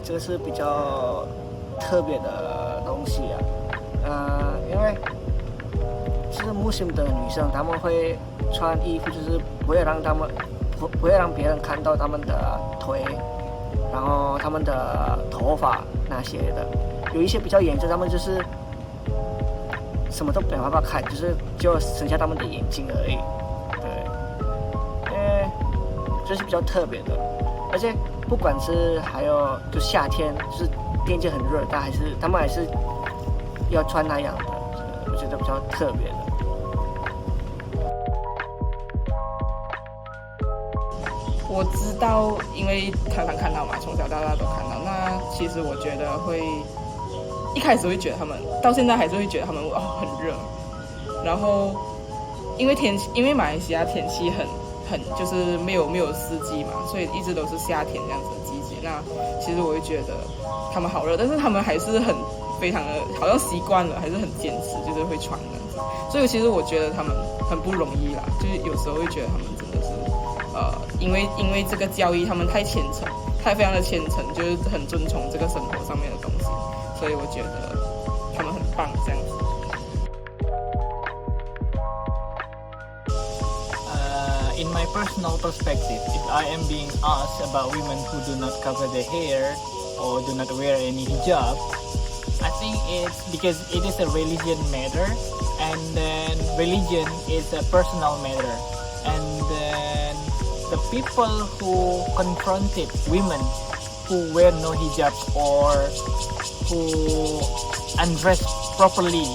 这个是比较特别的东西因为就是穆斯林的女生，她们会穿衣服，就是不会让别人看到她们的腿，然后她们的头发那些的。有一些比较严重，她们就是什么都没办法看，就剩下她们的眼睛而已。对，因为这是比较特别的，而且不管是还有就夏天，就是天气很热，他们还是要穿那样的，我觉得比较特别的。我知道，因为常常看到嘛，从小到大都看到。那其实我觉得一开始会觉得他们，到现在还是会觉得他们很热。然后因为马来西亚天气很就是没有四季嘛，所以一直都是夏天这样子的季节。那其实我会觉得他们好热，但是他们还是非常的好像习惯了，还是很坚持，就是会穿这样子。所以其实我觉得他们很不容易啦，就是有时候会觉得他们真的是因为这个教义他们太虔诚，非常的虔诚，就是很遵从这个生活上面的东西，所以我觉得他们很棒这样子。In my personal perspective, if I am being asked about women who do not cover their hair or do not wear any hijab, I think it's because it is a religion matter, and then religion is a personal matter, and then the people who confronted women who wear no hijabs or who undress properly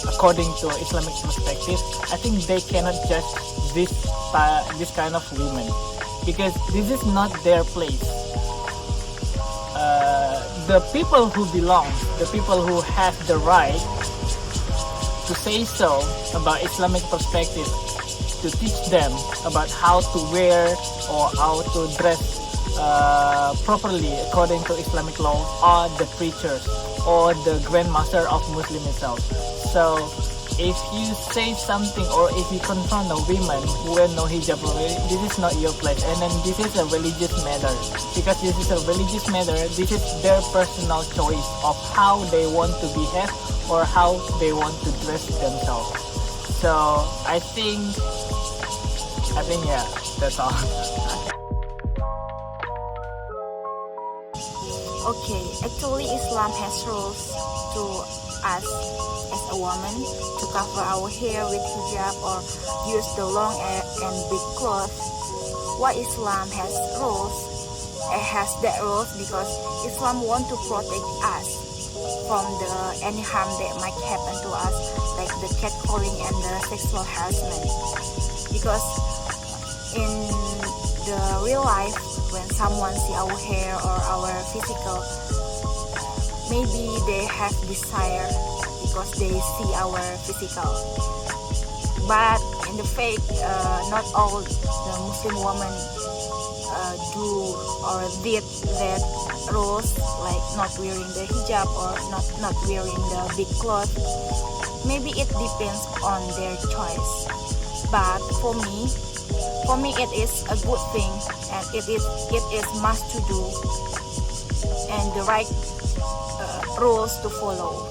according to Islamic perspective, I think they cannot judge this kind of women because this is not their place. The people who belong, the people who have the right to say so about Islamic perspective, to teach them about how to wear or how to dress properly according to Islamic law are the preachers or the grandmaster of Muslim itself. So if you say something or if you confront a woman who wear no hijab, this is not your place, and then this is a religious matter. Because this is a religious matter, this is their personal choice of how they want to behave or how they want to dress themselves. So I think yeah, that's all. Okay, actually Islam has rules to us as a woman to cover our hair with hijab or use the long and big clothes. Why Islam has rules? It has that rules because Islam want to protect us from any harm that might happen to us, like the catcalling and the sexual harassment. Because in the real life, when someone see our hair or our physical, maybe they have desire because they see our physical. But in the faith, not all the Muslim women do or did that rules, like not wearing the hijab or not wearing the big clothes. Maybe it depends on their choice. But for me it is a good thing, and it is must to do and the right rules to follow.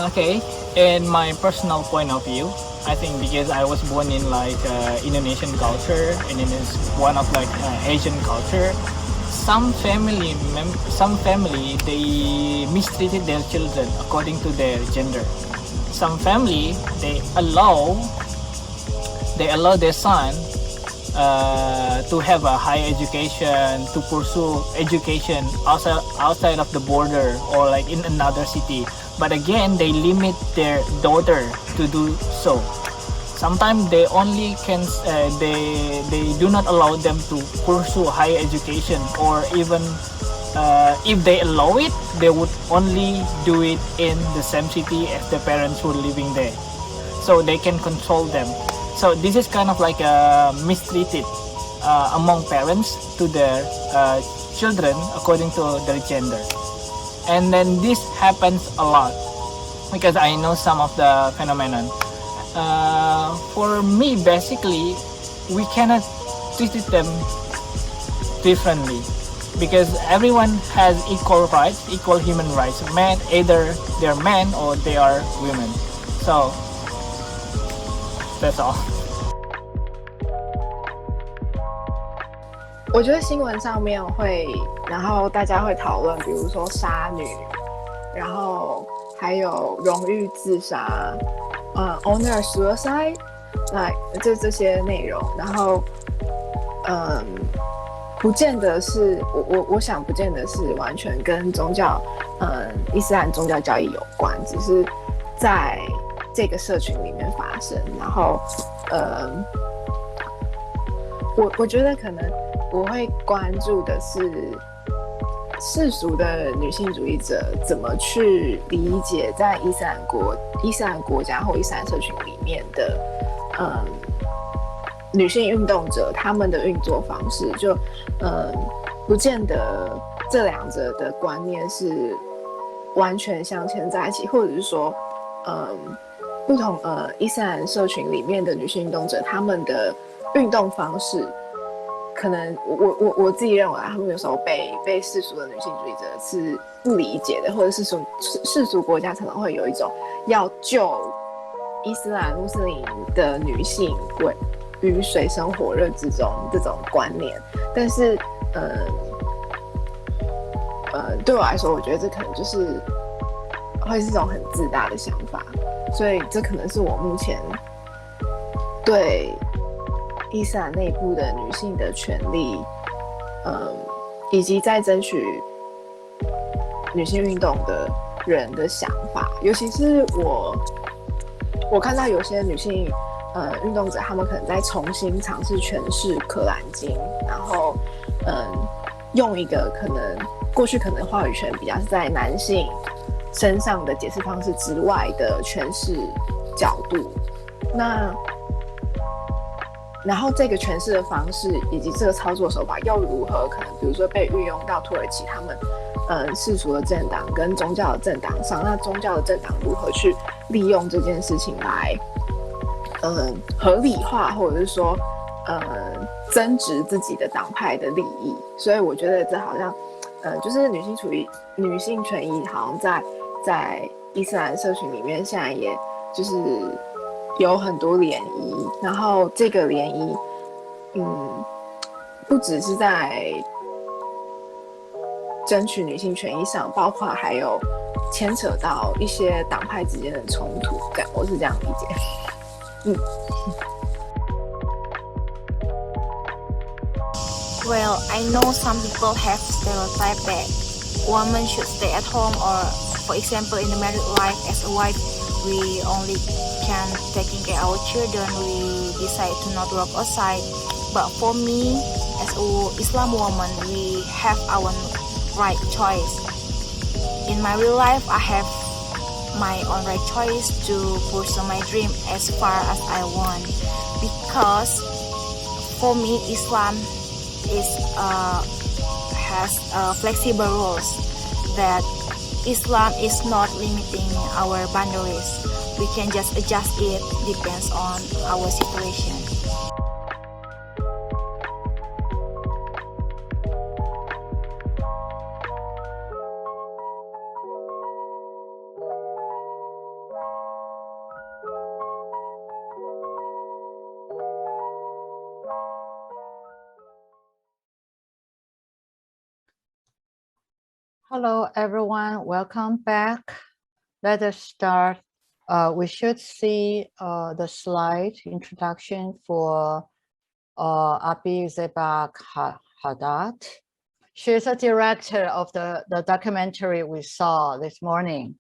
Okay, in my personal point of view, I think because I was born in Indonesian culture and it is one of Asian culture, some family they mistreated their children according to their gender. Some family they allow their son to have a high education, to pursue education outside of the border or in another city. but again they limit their daughter to do so. Sometimes they only can they do not allow them to pursue higher education, or even if they allow it, they would only do it in the same city as the parents who are living there, so they can control them. So this is kind of like mistreated among parents to their children according to their gender. And then this happens a lot because I know some of the phenomenon. For me, basically, we cannot treat them differently because everyone has equal rights, equal human rights. Men, either they're men or they are women. So that's all. 我觉得新闻上面会，然后大家会讨论，比如说杀女，然后还有荣誉自杀，honor suicide， 这些内容，然后不见得是我想不见得是完全跟宗教伊斯兰宗教教义有关，只是在这个社群里面发生，然后我觉得可能我会关注的是世俗的女性主义者怎么去理解在伊斯兰国家或伊斯兰社群里面的女性运动者他们的运作方式，就不见得这两者的观念是完全相牵在一起，或者是说不同伊斯兰社群里面的女性运动者他们的运动方式。可能我自己认为他们有时候被世俗的女性主义者是不理解的，或者是世俗国家可能会有一种要救伊斯兰穆斯林的女性于水深火热之中这种观念，但是对我来说，我觉得这可能就是会是一种很自大的想法，所以这可能是我目前对伊斯兰内部的女性的权利，以及在争取女性运动的人的想法，尤其是我看到有些女性运动者，他们可能在重新尝试诠释《可兰经》，然后用一个可能过去可能话语权比较是在男性身上的解释方式之外的诠释角度，然后这个诠释的方式以及这个操作手法又如何可能比如说被运用到土耳其他们世俗的政党跟宗教的政党上，那宗教的政党如何去利用这件事情来合理化或者是说增值自己的党派的利益，所以我觉得这好像就是女性权益好像在伊斯兰社群里面现在也就是有很多涟漪，然后这个涟漪不只是在争取女性权益上，包括还有牵扯到一些党派之间的冲突，我是这样理解。Well, I know some people have stereotyped that women should stay at home, or for example in the married life as a wife we only can taking care of our children, we decide to not work outside. But for me as a Islam woman, we have our right choice. In my real life, I have my own right choice to pursue my dream as far as I want, because for me Islam has flexible rules, that Islam is not limiting our boundaries. We can just adjust it, depends on our situation. Hello, everyone. Welcome back. Let us start. We should see the slide introduction for Abi Zebak Haddad. She is a director of the documentary we saw this morning.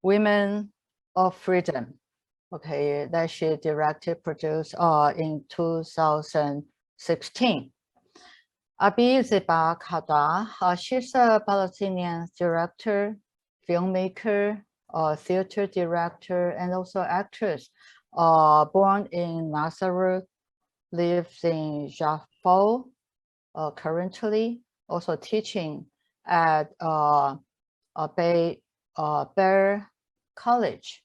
Women of Freedom. Okay, that she directed, produced in 2016. Abi Ziba Khada, she's a Palestinian director, filmmaker, theater director, and also actress. Born in Nazareth, lives in Jaffa, currently also teaching at Bear College.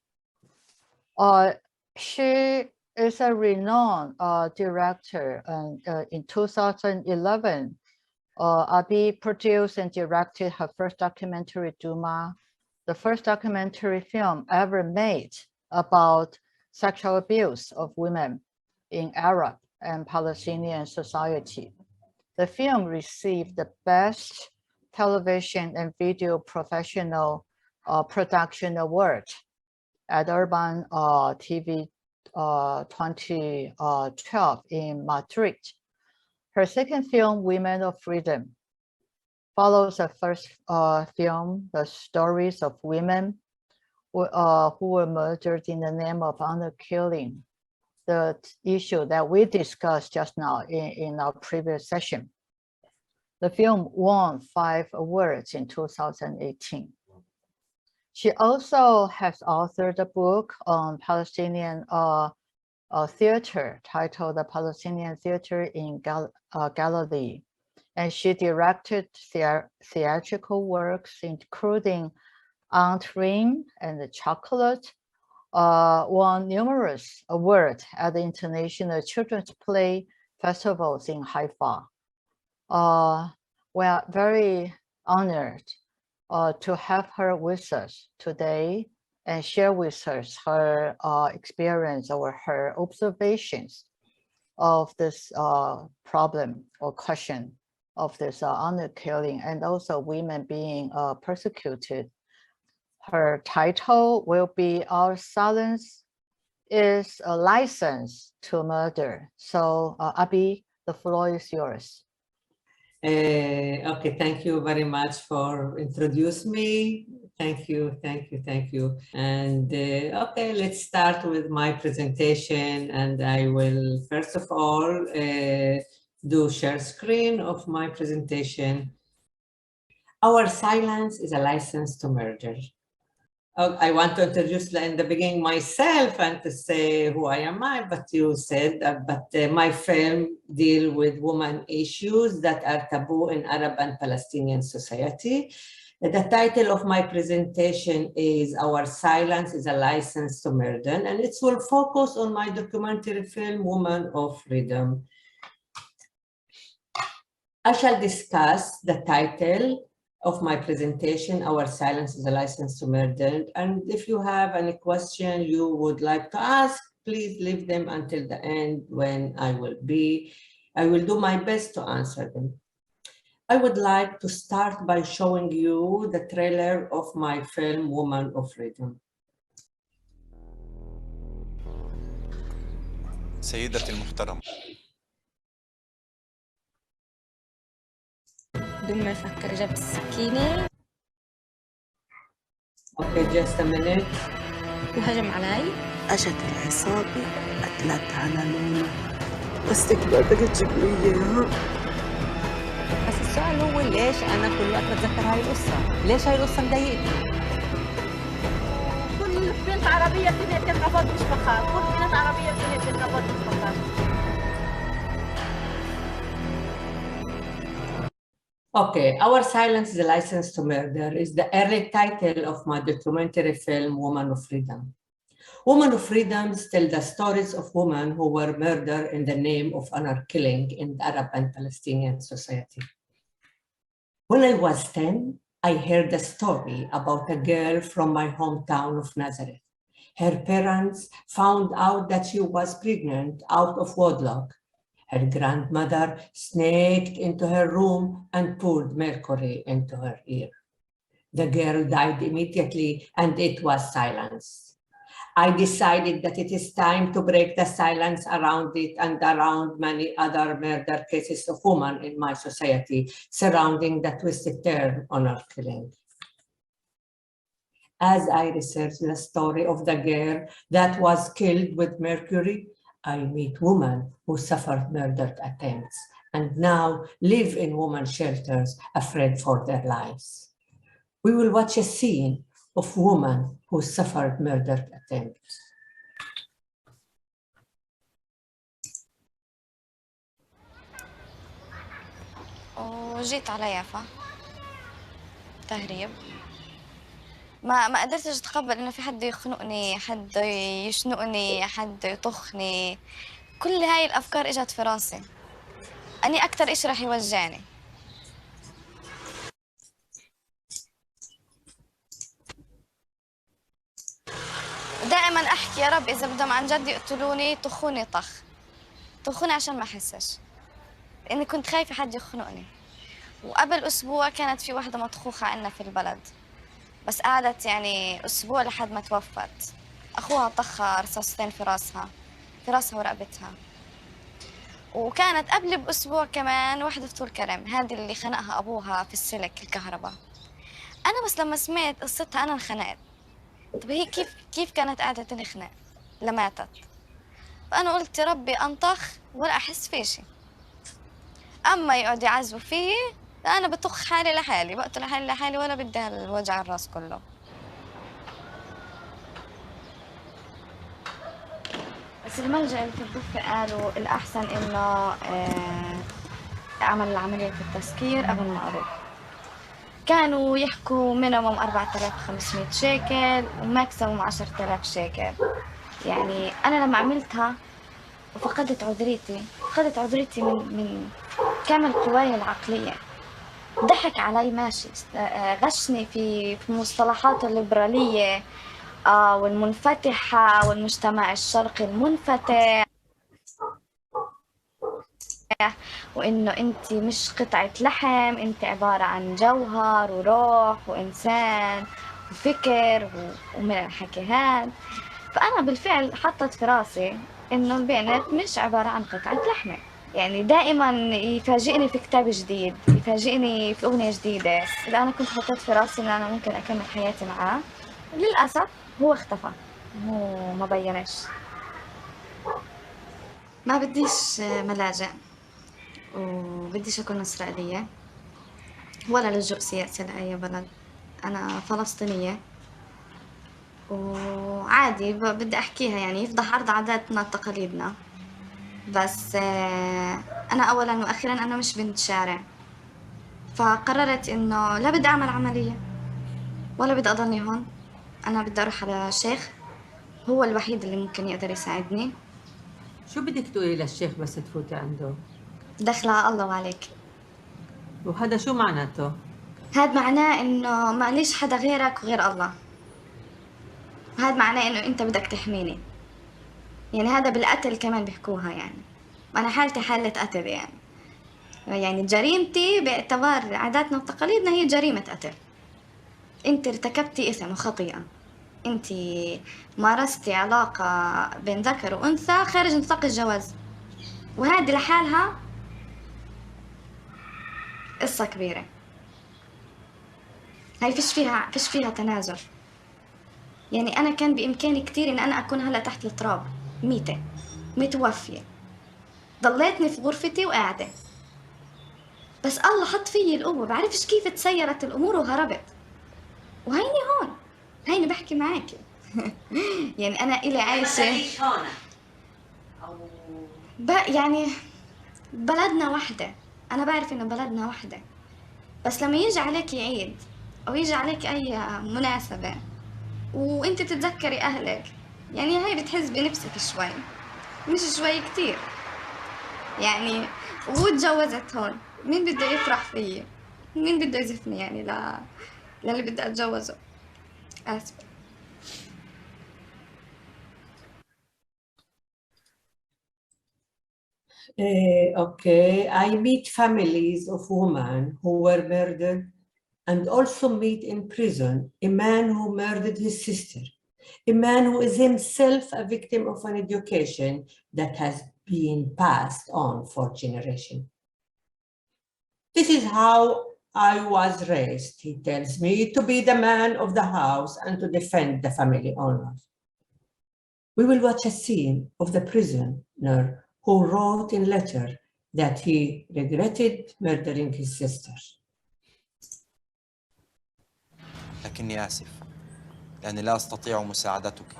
She is a renowned director, and in 2011, Abi produced and directed her first documentary, Duma, the first documentary film ever made about sexual abuse of women in Arab and Palestinian society. The film received the Best Television and Video Professional Production Award at Urban TV 2012 in Madrid. Her second film, Women of Freedom, follows the first film, the stories of women who were murdered in the name of honor killing, the issue that we discussed just now in our previous session. The film won 5 awards in 2018. She also has authored a book on Palestinian theater titled The Palestinian Theater in Galilee. And she directed theatrical works, including Aunt Rim and the Chocolate, won numerous awards at the International Children's Play Festivals in Haifa. We are very honored to have her with us today and share with us her experience or her observations of this problem or question of this honor killing and also women being persecuted. Her title will be Our Silence is a License to Murder. So Abi, the floor is yours. Okay, thank you very much for introducing me. Thank you. And okay, let's start with my presentation. And I will, first of all, do share screen of my presentation. Our silence is a license to murder. I want to introduce in the beginning myself and to say who I am, but you said but my film deal with women issues that are taboo in Arab and Palestinian society. The title of my presentation is Our Silence is a License to Murder, and it will focus on my documentary film, Women of Freedom. I shall discuss the title of my presentation, Our Silence is a License to Murder. And if you have any question you would like to ask, please leave them until the end when I will do my best to answer them. I would like to start by showing you the trailer of my film, Woman of Freedom. سيدتي المحترمة. بدون ما يفكر جاب السكينة. Okay, just a minute. وهجم علي. أجت العصابة قتلت على لونا بس تقدر تجيب لي إياها. بس السؤال هو ليش أنا كل وقت بتذكر هاي القصة؟ ليش هاي القصة مضايقتني؟ كل بنت عربية بتنهي بتنقبض مش بخاف، كل بنت عربية بتنهي بتنقبض مش بخاف. Okay, Our Silence is a License to Murder is the early title of my documentary film, Woman of Freedom. Women of Freedom tell the stories of women who were murdered in the name of honor killing in the Arab and Palestinian society. When I was 10, I heard a story about a girl from my hometown of Nazareth. Her parents found out that she was pregnant out of wedlock. Her grandmother sneaked into her room and poured mercury into her ear. The girl died immediately and it was silence. I decided that it is time to break the silence around it and around many other murder cases of women in my society surrounding the twisted term honor killing. As I researched the story of the girl that was killed with mercury, I meet women who suffered murder attempts and now live in women's shelters afraid for their lives. We will watch a scene of women who suffered murder attempts. وجيت على يافا تهريب. ما قدرتش اتقبل انه في حد يخنقني، حد يشنقني، حد يطخني. كل هاي الافكار اجت في راسي. اني اكثر اشي رح يوجعني. دائما احكي يا رب اذا بدهم عن جد يقتلوني طخوني طخ. طخوني عشان ما احسش. لاني كنت خايفه حد يخنقني. وقبل اسبوع كانت في وحده مطخوخه عندنا في البلد. بس قعدت يعني اسبوع لحد ما توفت. اخوها طخها رصاصتين في راسها ورقبتها. وكانت قبل باسبوع كمان وحده طول كرم، هذه اللي خنقها ابوها في السلك الكهرباء. انا بس لما سمعت قصتها انا انخنقت. طب هي كيف كانت قاعده تنخنق لماتت؟ فانا قلت يا ربي انطخ ولا احس في شيء. اما يقعد يعذبوا فيي انا بطخ حالي لحالي، بقتل حالي لحالي ولا بدي هالوجع الراس كله. بس الملجأ اللي في الضفة قالوا الأحسن إنه أعمل العملية في التسكير قبل ما أروح. كانوا يحكوا مينيموم 4500 شيكل وماكسيموم 10000 شيكل. يعني أنا لما عملتها وفقدت عذريتي من كامل قواي العقلية. ضحك علي ماشي، غشني في مصطلحاته الليبرالية والمنفتحة والمجتمع الشرقي المنفتح، وإنه أنت مش قطعة لحم، أنت عبارة عن جوهر وروح وإنسان وفكر ومن الحكي هذا. فأنا بالفعل حطت في راسي إنه البنت مش عبارة عن قطعة لحمة. يعني دائما يفاجئني في كتاب جديد، يفاجئني في أغنية جديدة. إذا أنا كنت حطيت في راسي إن أنا ممكن أكمل حياتي معاه، للأسف هو اختفى، هو ما بينش. ما بديش ملاجئ وبديش أكون إسرائيلية ولا لجوء سياسي لأي بلد. أنا فلسطينية وعادي بدي أحكيها، يعني يفضح عرض عاداتنا وتقاليدنا. بس أنا أولاً وأخيراً أنا مش بنت شارع، فقررت إنه لا بدي أعمل عملية ولا بدي أضلني هون. أنا بدي أروح على شيخ، هو الوحيد اللي ممكن يقدر يساعدني. شو بدك تقولي للشيخ بس تفوتي عنده؟ دخلة الله وعليك. وهذا شو معناته؟ هاد معناه إنه معليش حدا غيرك وغير الله. هاد معناه إنه أنت بدك تحميني. يعني هذا بالقتل كمان بيحكوها، يعني أنا حالتي حالة قتل. يعني جريمتي باعتبار عاداتنا وتقاليدنا هي جريمة قتل. أنت ارتكبتي إثم وخطيئة، أنت مارستي علاقة بين ذكر وأنثى خارج نطاق الجواز، وهذه لحالها قصة كبيرة. هاي فيش فيها تنازل. يعني أنا كان بإمكاني كتير إن أنا أكون هلا تحت التراب متوفية، ضليتني في غرفتي وقاعدة، بس الله حط فيي القوة. بعرفش كيف تسيرت الأمور وهربت، وهيني هون، هيني بحكي معاكي. يعني أنا إلي عايشة يعني بلدنا وحدة. أنا بعرف إنه بلدنا وحدة، بس لما يجي عليك عيد أو يجي عليك أي مناسبة وأنت تتذكري أهلك، يعني هاي بتحس بنفسك شوي، مش شوي كتير. يعني وتجوزت هون، مين بده يفرح فيي؟ مين بده يزفني يعني للي بدي أتجوزه؟ آسفة. Okay, I meet families of women who were murdered and also meet in prison a man who murdered his sister, a man who is himself a victim of an education that has been passed on for generations. This is how I was raised, he tells me, to be the man of the house and to defend the family honor. We will watch a scene of the prisoner who wrote in letter that he regretted murdering his sister. لكني آسف لأني لا أستطيع مساعدتك.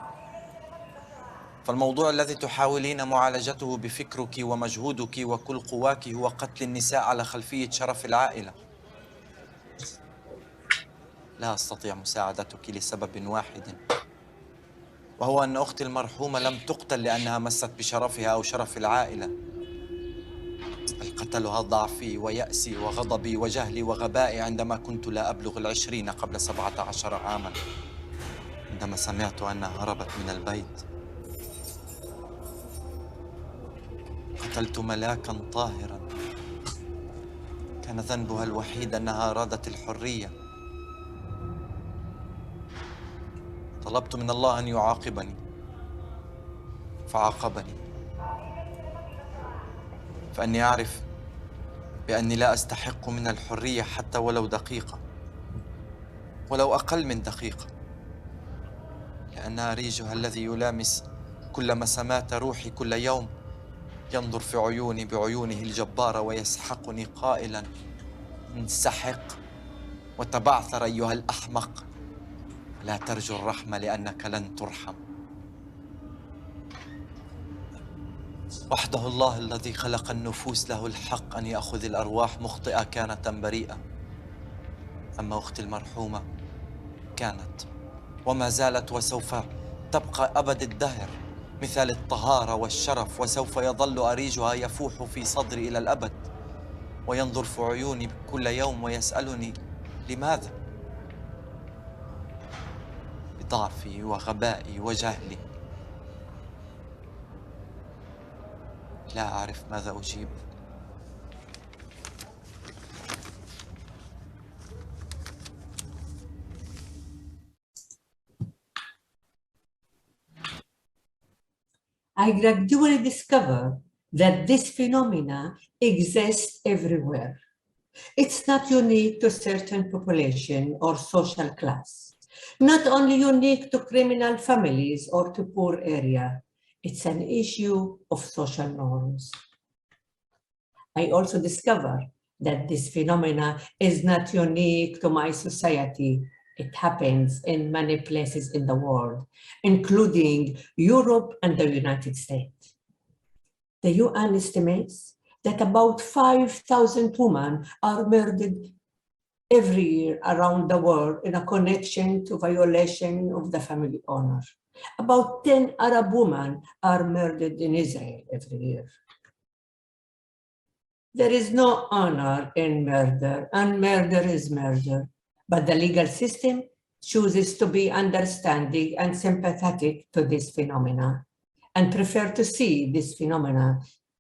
فالموضوع الذي تحاولين معالجته بفكرك ومجهودك وكل قواك هو قتل النساء على خلفية شرف العائلة. لا أستطيع مساعدتك لسبب واحد، وهو أن أختي المرحومة لم تقتل لأنها مست بشرفها أو شرف العائلة، بل قتلها ضعفي ويأسي وغضبي وجهلي وغبائي عندما كنت لا أبلغ 20 قبل 17 عاما، عندما سمعت أنها هربت من البيت. قتلت ملاكا طاهرا كان ذنبها الوحيد أنها أرادت الحرية. طلبت من الله أن يعاقبني فعاقبني، فأني أعرف بأني لا أستحق من الحرية حتى ولو دقيقة، ولو أقل من دقيقة، لأن أريجها الذي يلامس كل مسامات روحي كل يوم ينظر في عيوني بعيونه الجبارة ويسحقني قائلا: انسحق وتبعثر أيها الأحمق، لا ترجو الرحمة لأنك لن ترحم. وحده الله الذي خلق النفوس له الحق أن يأخذ الأرواح مخطئة كانت أم بريئة. أما أختي المرحومة كانت وما زالت وسوف تبقى أبد الدهر مثال الطهارة والشرف، وسوف يظل أريجها يفوح في صدري إلى الأبد وينظر في عيوني كل يوم ويسألني لماذا؟ بضعفي وغبائي وجهلي لا أعرف ماذا أجيب. I gradually discovered that this phenomena exists everywhere. It's not unique to certain population or social class, not only unique to criminal families or to poor area. It's an issue of social norms. I also discovered that this phenomena is not unique to my society. It happens in many places in the world, including Europe and the United States. The UN estimates that about 5,000 women are murdered every year around the world in a connection to violation of the family honor. About 10 Arab women are murdered in Israel every year. There is no honor in murder, and murder is murder. But the legal system chooses to be understanding and sympathetic to this phenomena and prefer to see this phenomena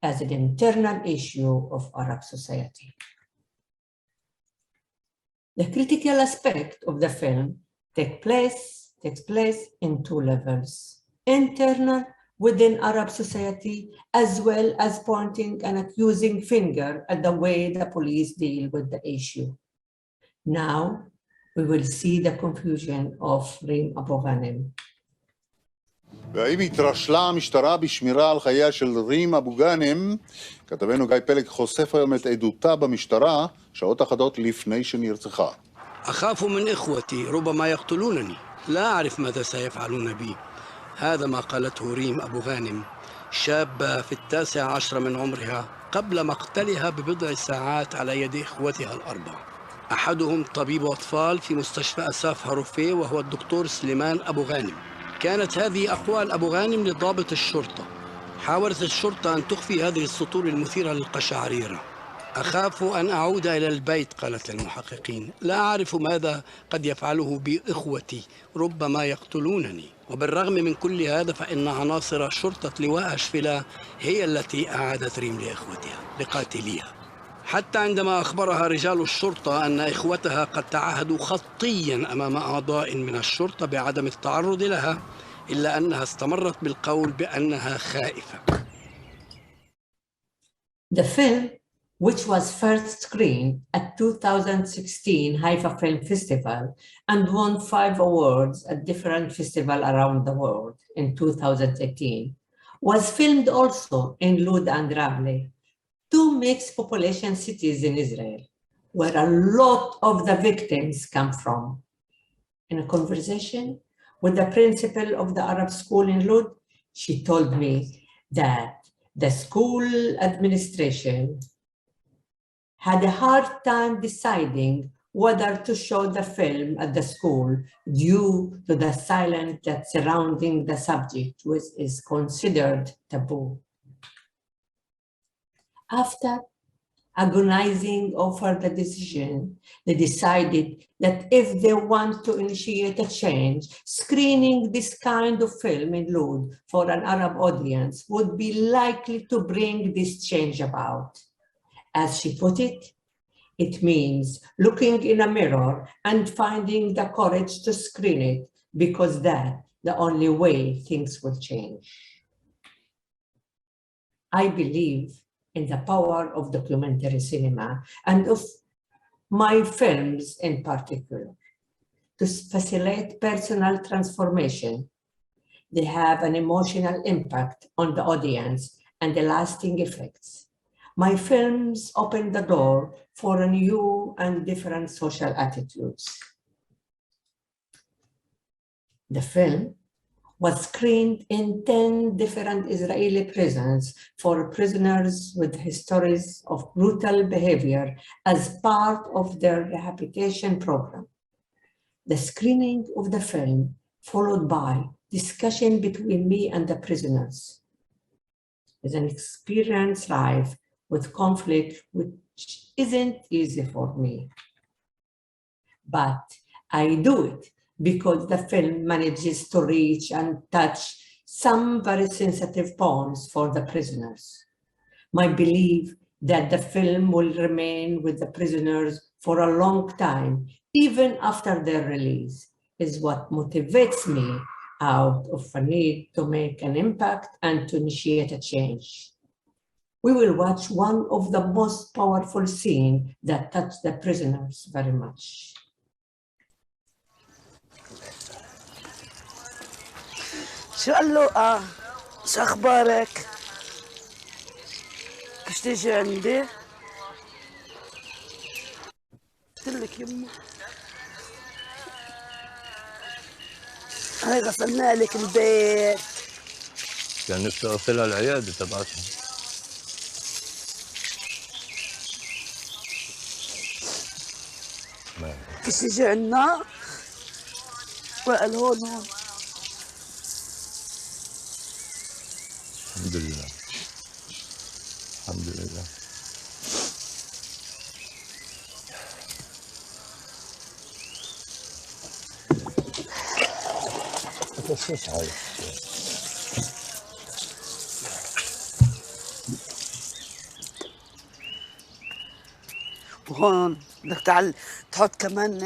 as an internal issue of Arab society. The critical aspect of the film takes place in two levels: internal within Arab society, as well as pointing an accusing finger at the way the police deal with the issue. Now, we will see the confusion of Reem Abu Ghanem. והאם התרשלה המשטרה בשמירה על חייה של רים אבו גאנם? כתבנו גיא פלג חושף היום את עדותה במשטרה שעות אחדות לפני שנרצחה. أخاف من إخوتي ربما يقتلونني، لا أعرف ماذا سيفعلون بي. هذا ما قالته ريم أبو غانم، شابة في 19 من عمرها، قبل مقتلها ببضع ساعات على يد إخوتها الأربعة. أحدهم طبيب أطفال في مستشفى أساف هاروفيه وهو الدكتور سليمان أبو غانم. كانت هذه أقوال أبو غانم لضابط الشرطة. حاولت الشرطة أن تخفي هذه السطور المثيرة للقشعريرة. أخاف أن أعود إلى البيت، قالت المحققين. لا أعرف ماذا قد يفعله بي إخوتي، ربما يقتلونني. وبالرغم من كل هذا فإن عناصر شرطة لواء أشفيلة هي التي أعادت ريم لإخوتها لقاتليها. حتى عندما أخبرها رجال الشرطة أن إخوتها قد تعهدوا خطياً أمام أعضاء من الشرطة بعدم التعرض لها، إلا أنها استمرت بالقول بأنها خائفة. The film which was first screened at 2016 Haifa Film Festival and won 5 awards at different festivals around the world in 2018, was filmed also in Lod and Ramle, 2 mixed population cities in Israel, where a lot of the victims come from. In a conversation with the principal of the Arab school in Lod, she told me that the school administration had a hard time deciding whether to show the film at the school due to the silence that surrounding the subject, which is considered taboo. After agonizing over the decision, they decided that if they want to initiate a change, screening this kind of film in Lod for an Arab audience would be likely to bring this change about. As she put it, it means looking in a mirror and finding the courage to screen it, because that's the only way things will change. I believe in the power of documentary cinema and of my films in particular to facilitate personal transformation. They have an emotional impact on the audience and the lasting effects. My films open the door for a new and different social attitudes. The film was screened in 10 different Israeli prisons for prisoners with histories of brutal behavior as part of their rehabilitation program. The screening of the film followed by discussion between me and the prisoners is an experience rife with conflict, which isn't easy for me. But I do it because the film manages to reach and touch some very sensitive points for the prisoners. My belief that the film will remain with the prisoners for a long time, even after their release, is what motivates me out of a need to make an impact and to initiate a change. We will watch one of the most powerful scenes that touched the prisoners very much. شو قال شو أخبارك؟ كيف تيجي عندي؟ قلت لك يمه هاي غسلنا لك البيت. كان نفسي أوصلها العيادة تبعتهم. كيف تيجي عنا؟ وقال هون الحمد لله الحمد لله. وهون بدك تحط كمان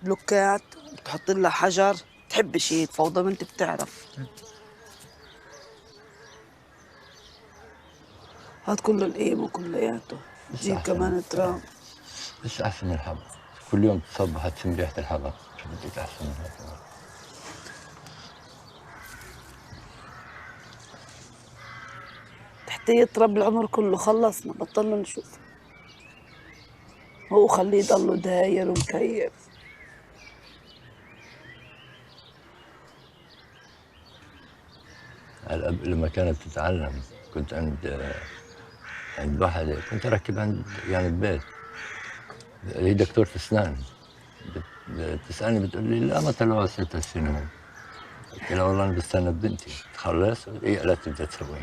بلوكات، تحط لها حجر، تحب شيء فوضى ما انت بتعرف. هاد كله القيمة كلياته، جيب كمان تراب. بس أحسن من الحبق، كل يوم تصبح تشم ريحة الحبق، شو بدك أحسن من هذا؟ حتى يطرب العمر كله، خلصنا بطلنا نشوف. هو خليه يضله داير ومكيف. الأب لما كانت تتعلم كنت عند واحدة، كنت أركب عند يعني البيت، هي دكتورة أسنان، بتسألني بتقول لي لا متى لو 6 سنين؟ قلت لها والله أنا بستنى بنتي تخلص، هي قالت لي بدها تسوي.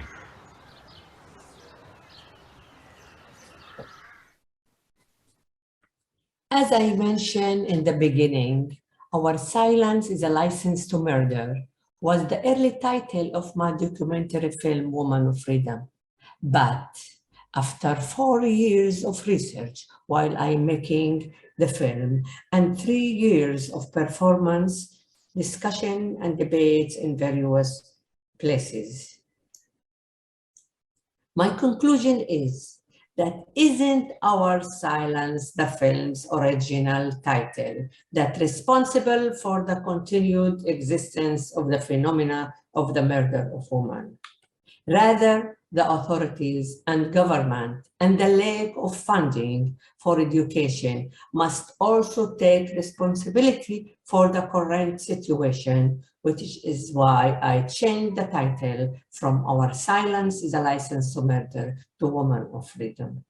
As I mentioned in the beginning, Our Silence is a License to Murder was the early title of my documentary film, Woman of Freedom. But after 4 years of research while I'm making the film and 3 years of performance, discussion and debates in various places, my conclusion is that isn't Our Silence, the film's original title, that responsible for the continued existence of the phenomena of the murder of women. Rather, the authorities and government and the lack of funding for education must also take responsibility for the current situation, which is why I changed the title from Our Silence is a License to Murder to Woman of Freedom.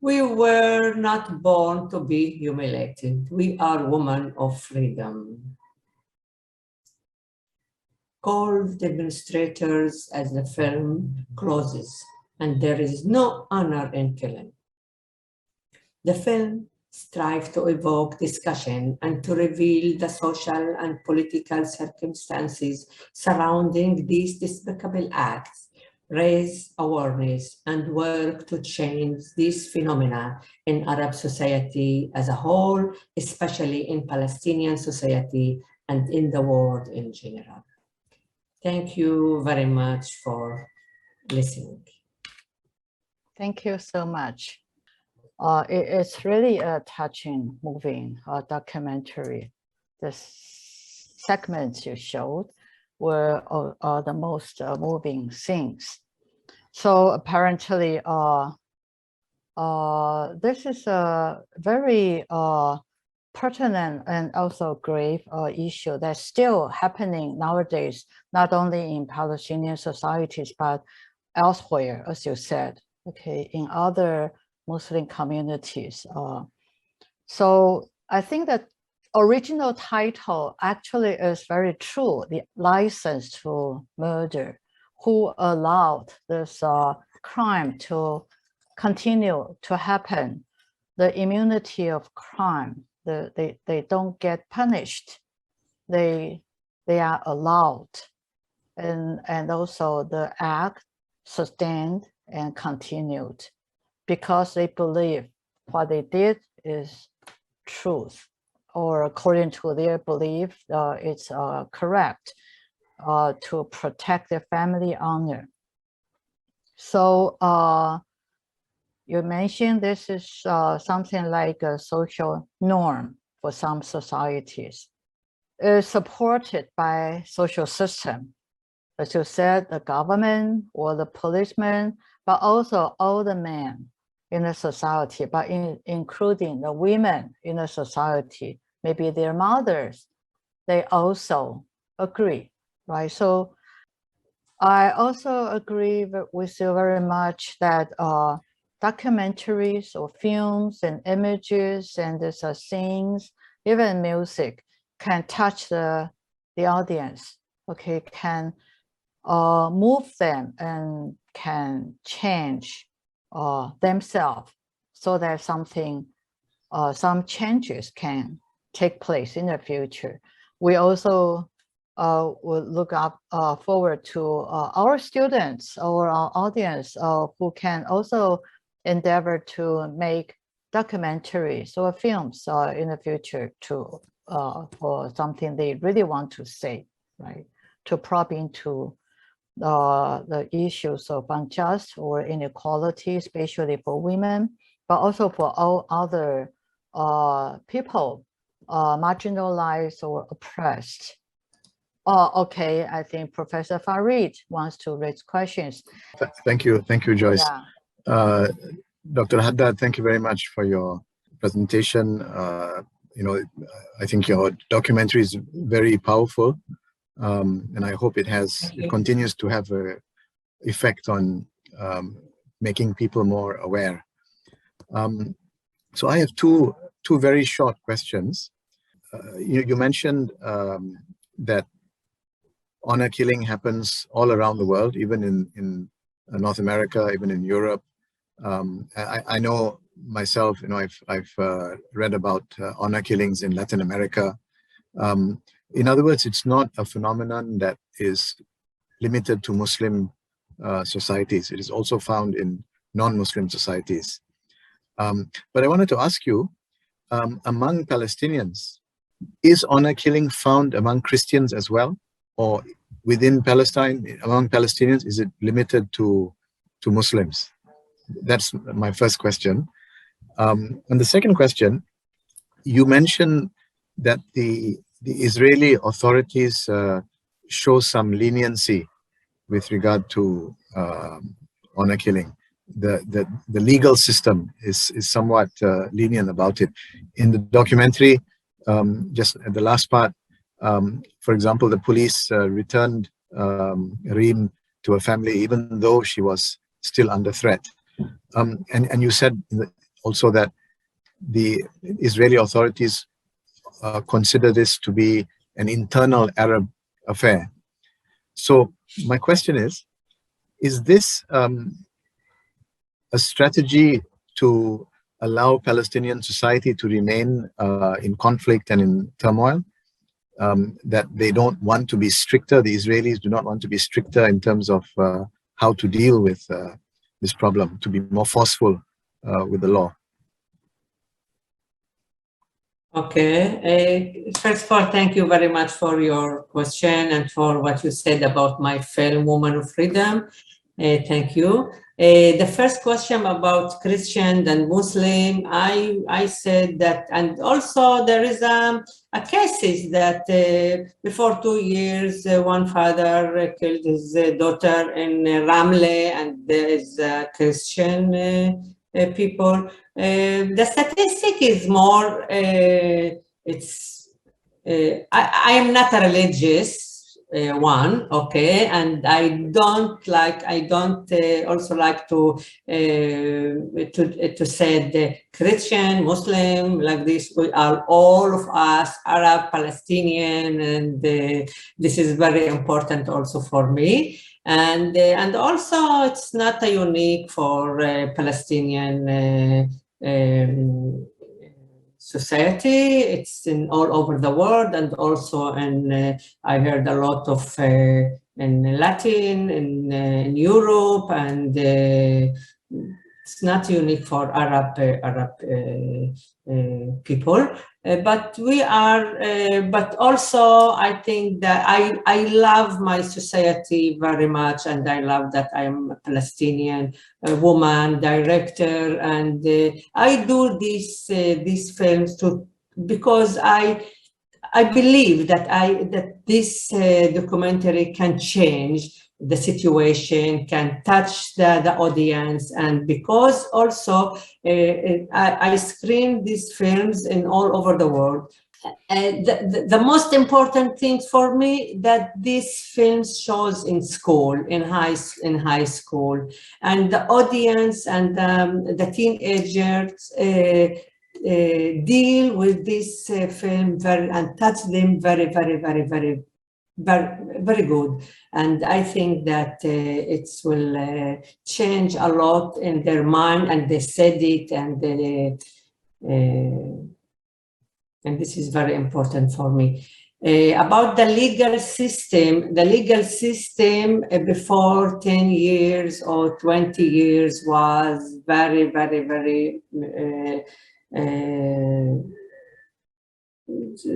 We were not born to be humiliated. We are women of freedom. Called demonstrators as the film closes, and there is no honor in killing. The film strives to evoke discussion and to reveal the social and political circumstances surrounding these despicable acts, raise awareness, and work to change these phenomena in Arab society as a whole, especially in Palestinian society and in the world in general. Thank you very much for listening. Thank you so much. It's really a touching, moving documentary. The segments you showed were the most moving scenes. So apparently, this is a very pertinent and also grave issue that's still happening nowadays, not only in Palestinian societies, but elsewhere, as you said, okay, in other Muslim communities. So I think that original title actually is very true, the license to murder, who allowed this crime to continue to happen, the immunity of crime. They don't get punished. They are allowed, and also the act sustained and continued because they believe what they did is truth, or according to their belief, it's correct to protect their family honor. So you mentioned this is something like a social norm for some societies. It's supported by social system. As you said, the government or the policeman, but also all the men in the society, but including the women in the society, maybe their mothers, they also agree, right? So I also agree with you very much that documentaries or films and images and these scenes, even music, can touch the audience, okay, can move them and can change themselves so that something, some changes can take place in the future. We also will look up forward to our students or our audience who can also endeavor to make documentaries or films in the future to for something they really want to say, right? To probe into the issues of unjust or inequality, especially for women, but also for all other people marginalized or oppressed. Okay, I think Professor Farid wants to raise questions. Thank you, Joyce. Yeah. Dr. Haddad, thank you very much for your presentation. You know, I think your documentary is very powerful, and I hope it continues to have an effect on making people more aware. So I have two very short questions. You mentioned that honor killing happens all around the world, even in North America, even in Europe. I know myself, you know, I've read about honor killings in Latin America. In other words, it's not a phenomenon that is limited to Muslim societies. It is also found in non-Muslim societies. But I wanted to ask you, among Palestinians, is honor killing found among Christians as well? Or within Palestine, among Palestinians, is it limited to to Muslims? That's my first question. And the second question, you mentioned that the Israeli authorities show some leniency with regard to honor killing. The legal system is somewhat lenient about it. In the documentary, just at the last part, for example, the police returned Reem to her family even though she was still under threat. And you said also that the Israeli authorities consider this to be an internal Arab affair. So my question is this a strategy to allow Palestinian society to remain in conflict and in turmoil? That they don't want to be stricter, the Israelis do not want to be stricter in terms of how to deal with this problem, to be more forceful with the law? Okay. First of all, thank you very much for your question and for what you said about my film, Woman of Freedom. Thank you. The first question about Christian and Muslim, I said that, and also there is a cases that before 2 years, one father killed his daughter in Ramle, and there is Christian people. The statistic is more, I am not a religious one, okay, and I don't also like to say the Christian, Muslim, like this. We are all of us Arab, Palestinian, and this is very important also for me. And also it's not a unique for Palestinian society. It's in all over the world, and also I heard a lot of in Latin, in Europe, and it's not unique for Arab people. But we are, but also I think that I love my society very much, and I love that I'm a Palestinian woman director, and I do these films because I believe that this documentary can change the situation, can touch the audience, and because also I screen these films in all over the world. The most important thing for me that this film shows in school, in high school, and the audience and the teenagers deal with this film and touch them very good, and I think that it will change a lot in their mind, and they said it, and this is very important for me. About the legal system before 10 years or 20 years was very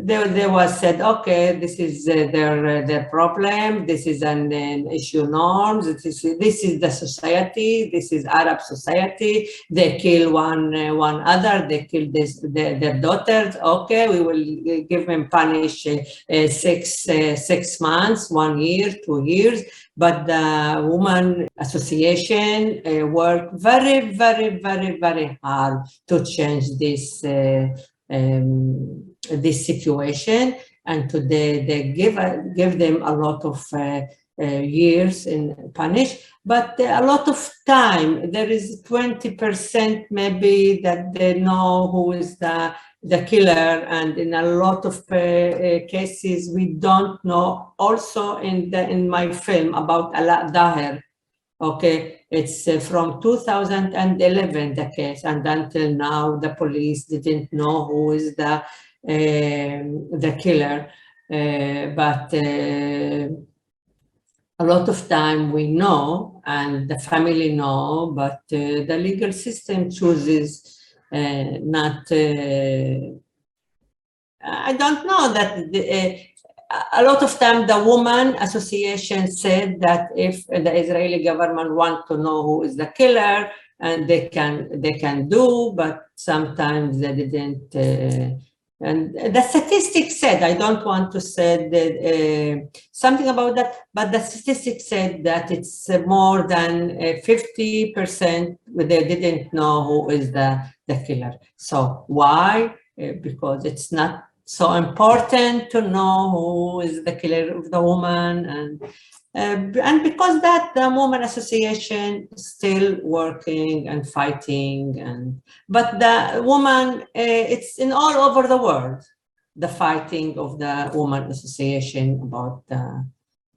they was said, okay, this is their problem, this is an issue norms, this is the society, this is Arab society, they kill one other, they kill their daughters, okay, we will give them punish 6 months, 1 year, 2 years, but the woman association worked very hard to change this this situation, and today they give them a lot of years in punish, but a lot of time. There is 20% maybe that they know who is the killer, and in a lot of cases we don't know. Also in my film about Ala Daher, okay, it's from 2011 the case, and until now the police didn't know who is the killer, but a lot of time we know, and the family know, but the legal system chooses not. I don't know that a lot of time the woman association said that if the Israeli government want to know who is the killer, and they can do, but sometimes they didn't. And the statistics said, I don't want to say that, something about that, but the statistics said that it's more than 50% they didn't know who is the killer. So why? Because it's not so important to know who is the killer of the woman, and because that the woman association is still working and fighting, but the woman, it's in all over the world, the fighting of the woman association about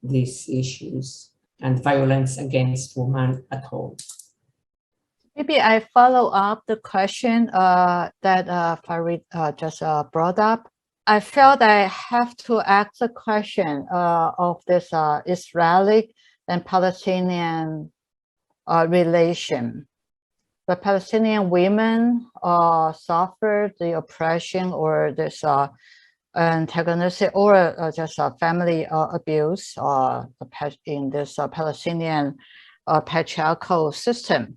these issues and violence against women at home. Maybe I follow up the question that Farid just brought up. I felt I have to ask the question of this Israeli and Palestinian relation. The Palestinian women suffered the oppression or this antagonistic or just family abuse in this Palestinian patriarchal system.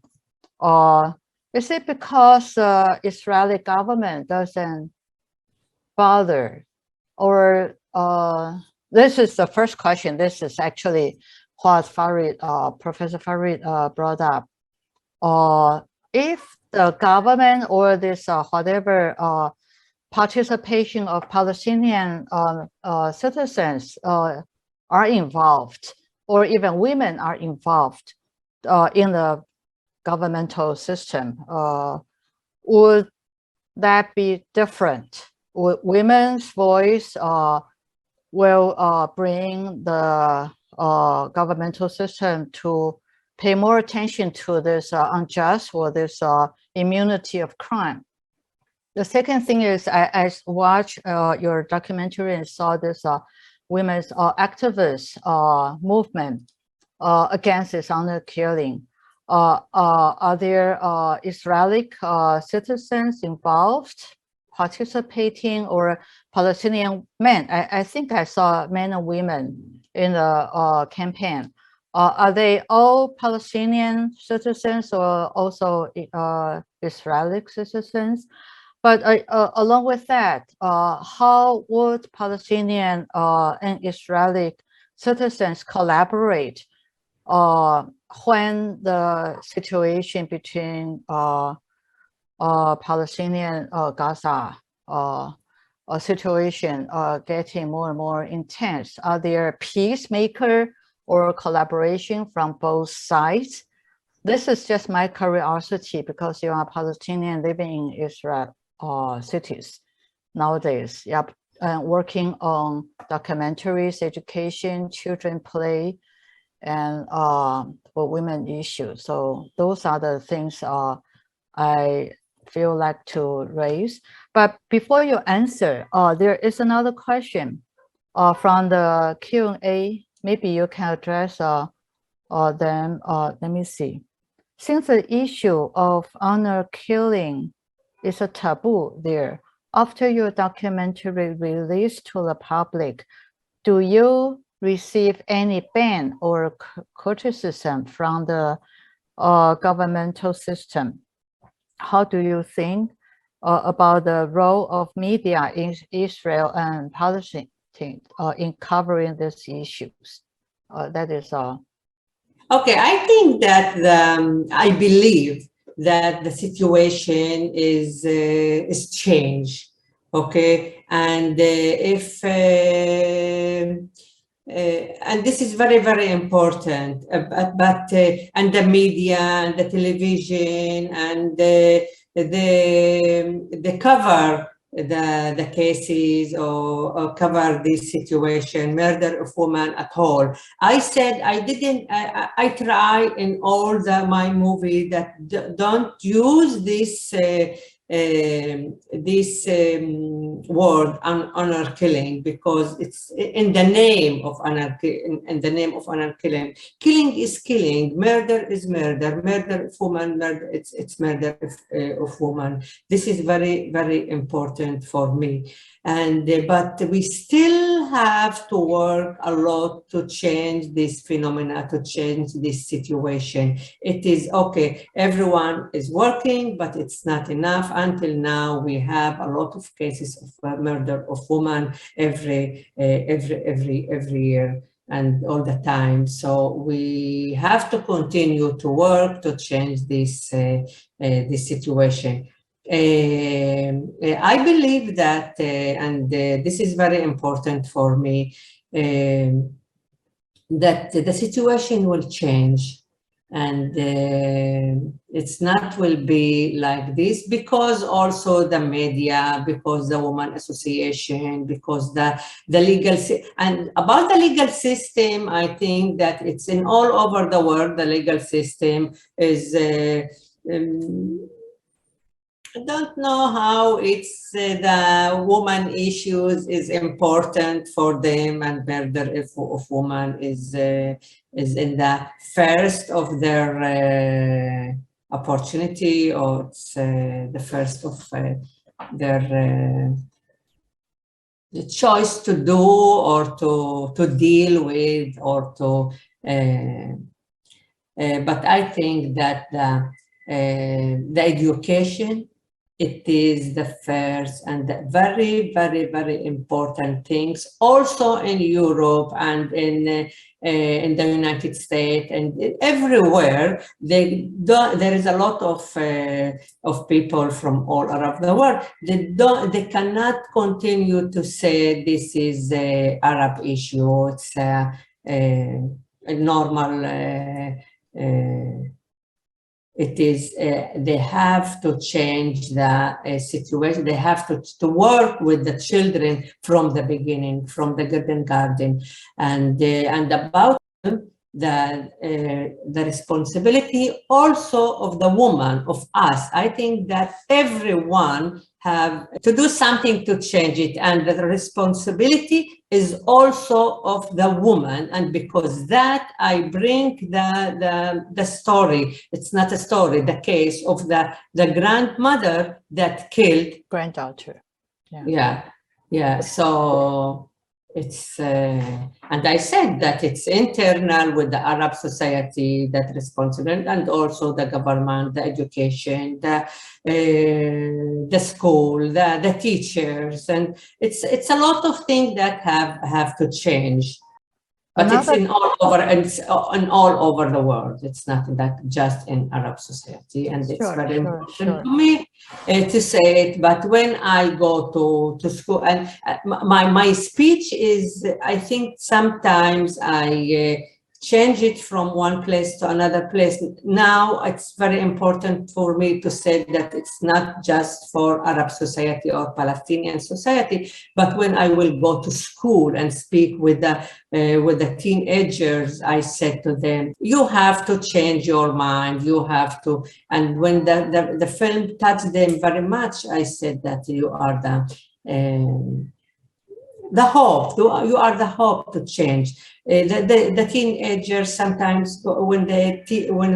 Is it because the Israeli government doesn't bother, or this is the first question. This is actually what Farid, Professor Farid brought up. If the government or this whatever participation of Palestinian citizens are involved, or even women are involved in the governmental system, would that be different? Women's voice will bring the governmental system to pay more attention to this unjust or this immunity of crime. The second thing is I watched your documentary and saw this women's activist movement against this honor killing. Are there Israeli citizens involved, participating, or Palestinian men? I think I saw men and women in the campaign. Are they all Palestinian citizens or also Israeli citizens? But along with that, how would Palestinian and Israeli citizens collaborate when the situation between Palestinian Gaza situation getting more and more intense? Are there peacemaker or collaboration from both sides? This is just my curiosity because you are Palestinian living in Israel cities nowadays. Yep, and working on documentaries, education, children play, and for women issues. So those are the things I feel like to raise. But before you answer, there is another question from the Q&A. Maybe you can address them. Let me see. Since the issue of honor killing is a taboo there, after your documentary released to the public, do you receive any ban or criticism from the governmental system? How do you think about the role of media in Israel and Palestine in covering these issues? That is all. Okay, I think that I believe that the situation is changed. Okay, and and this is very, very important. But and the media and the television and the cover the cases or cover this situation, murder of women at all. I said I didn't. I try in all my movie that don't use this word honor killing, because it's in the name of honor. In the name of honor killing, killing is killing. Murder is murder. Murder of woman. Murder. It's murder of woman. This is very, very important for me. But we still have to work a lot to change this phenomena, to change this situation. It is okay, everyone is working, but it's not enough. Until now, we have a lot of cases of murder of women every year and all the time. So we have to continue to work to change this situation. I believe that, and this is very important for me, that the situation will change, and it's not will be like this, because also the media, because the Women Association, because the legal, and about the legal system, I think that it's in all over the world, the legal system is I don't know how it's the woman issues is important for them, and murder of woman is in the first of their opportunity, or it's the first of their the choice to do, or to deal with, or to. But I think that the education, it is the first and the very, very, very important things. Also in Europe and in the United States and everywhere, there is a lot of people from all around the world. They cannot continue to say this is an Arab issue. It's a normal. It is, they have to change the situation. They have to work with the children from the beginning, from the kindergarten, and about the responsibility also of the woman, of us. I think that everyone have to do something to change it, and the responsibility is also of the woman. And because that, I bring the story. It's not a story, the case of the grandmother that killed granddaughter. Yeah. So it's and I said that it's internal with the Arab society, that responsible, and also the government, the education, the school, the teachers, and it's a lot of things that have to change. But it's in all over, and all over the world. It's not that just in Arab society, and it's very important to me to say it. But when I go to school, and my speech is, I think sometimes I change it from one place to another place. Now it's very important for me to say that it's not just for Arab society or Palestinian society, but when I will go to school and speak with the teenagers, I said to them, you have to change your mind, you have to. And when the film touched them very much, I said that you are the hope, you are the hope to change. The teenagers sometimes, when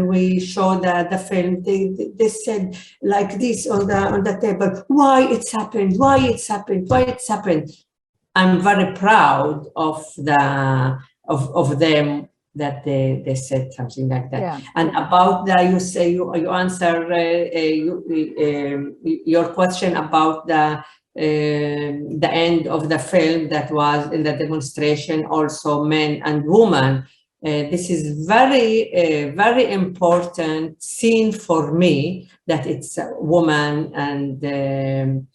we show the film, they said like this on the table, why it's happened, why it's happened, why it's happened. I'm very proud of them that they said something like that. Yeah. And about you say you answer your question about the end of the film, that was in the demonstration, also men and women. This is very important scene for me, that it's a woman and man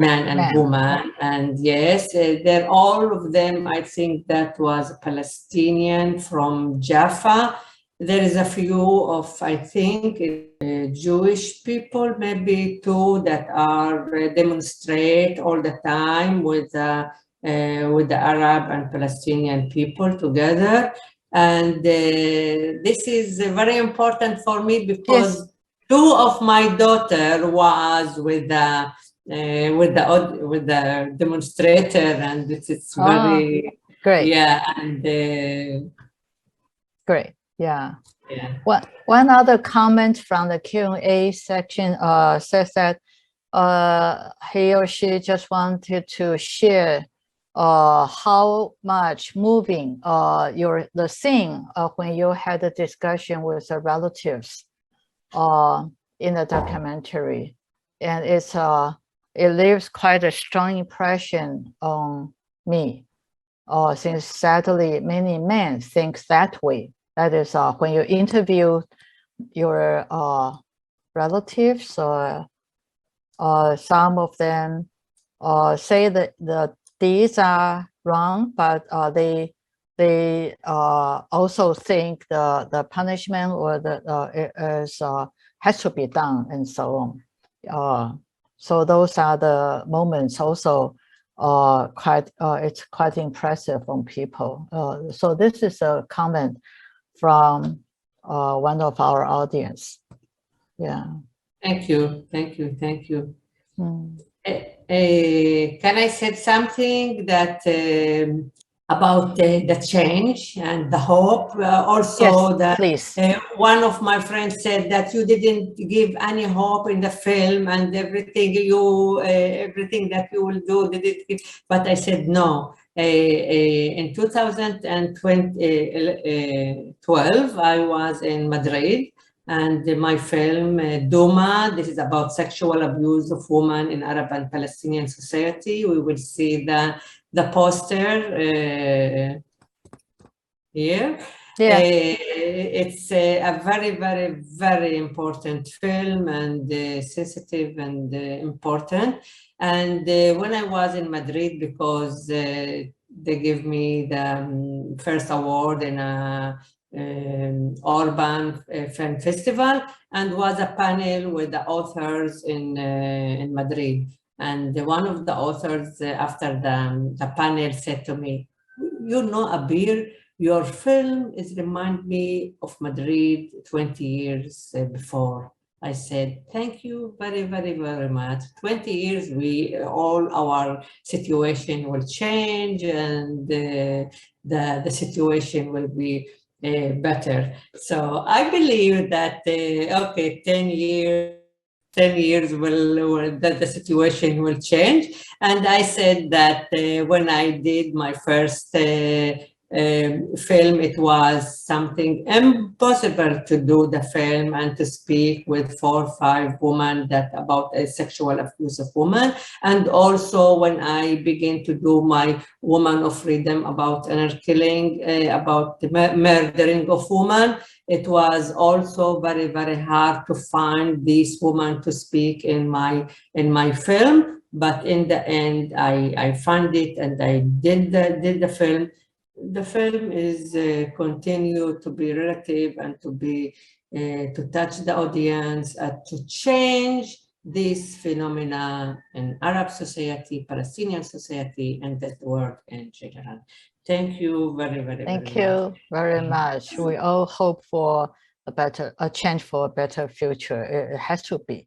and woman. And yes, they're all of them, I think that was Palestinian from Jaffa. There is a few of, I think, Jewish people, maybe two, that are demonstrate all the time with the Arab and Palestinian people together. And this is very important for me, because two of my daughter was with the demonstrator, and it's very great. Yeah, and great. Yeah. One other comment from the Q&A section says that he or she just wanted to share how much moving the scene when you had a discussion with the relatives in the documentary, and it leaves quite a strong impression on me. Since sadly many men think that way. That is, when you interview your relatives, or some of them say that these are wrong, but they also think the punishment or has to be done, and so on. So those are the moments also it's quite impressive on people. So this is a comment from one of our audience. Yeah. Thank you. Can I say something that about the change and the hope? Also, yes, that please. One of my friends said that you didn't give any hope in the film, and everything that you will do, did it give? But I said no. In 2012, I was in Madrid, and my film Duma, this is about sexual abuse of women in Arab and Palestinian society. We will see the poster here. Yeah. It's a very, very, very important film, and sensitive and important. And when I was in Madrid, because they gave me the first award in a urban film festival, and was a panel with the authors in Madrid. And one of the authors after the panel said to me, "You know, Abir, your film remind me of Madrid 20 years before." I said, "Thank you very, very, very much. 20 years, all our situation will change, and the situation will be better." So I believe that, okay, 10 years that the situation will change. And I said that when I did my first film, it was something impossible to do the film and to speak with 4 or 5 women about sexual abuse of women. And also when I began to do my Woman of Freedom about honor killing, about the murdering of women, it was also very, very hard to find these women to speak in my film. But in the end, I found it, and I did the film. The film is continue to be relative and to be to touch the audience, to change this phenomena in Arab society, Palestinian society, and the world in general. Thank you very, very, Thank very you much. very much. We all hope for a change for a better future. It has to be.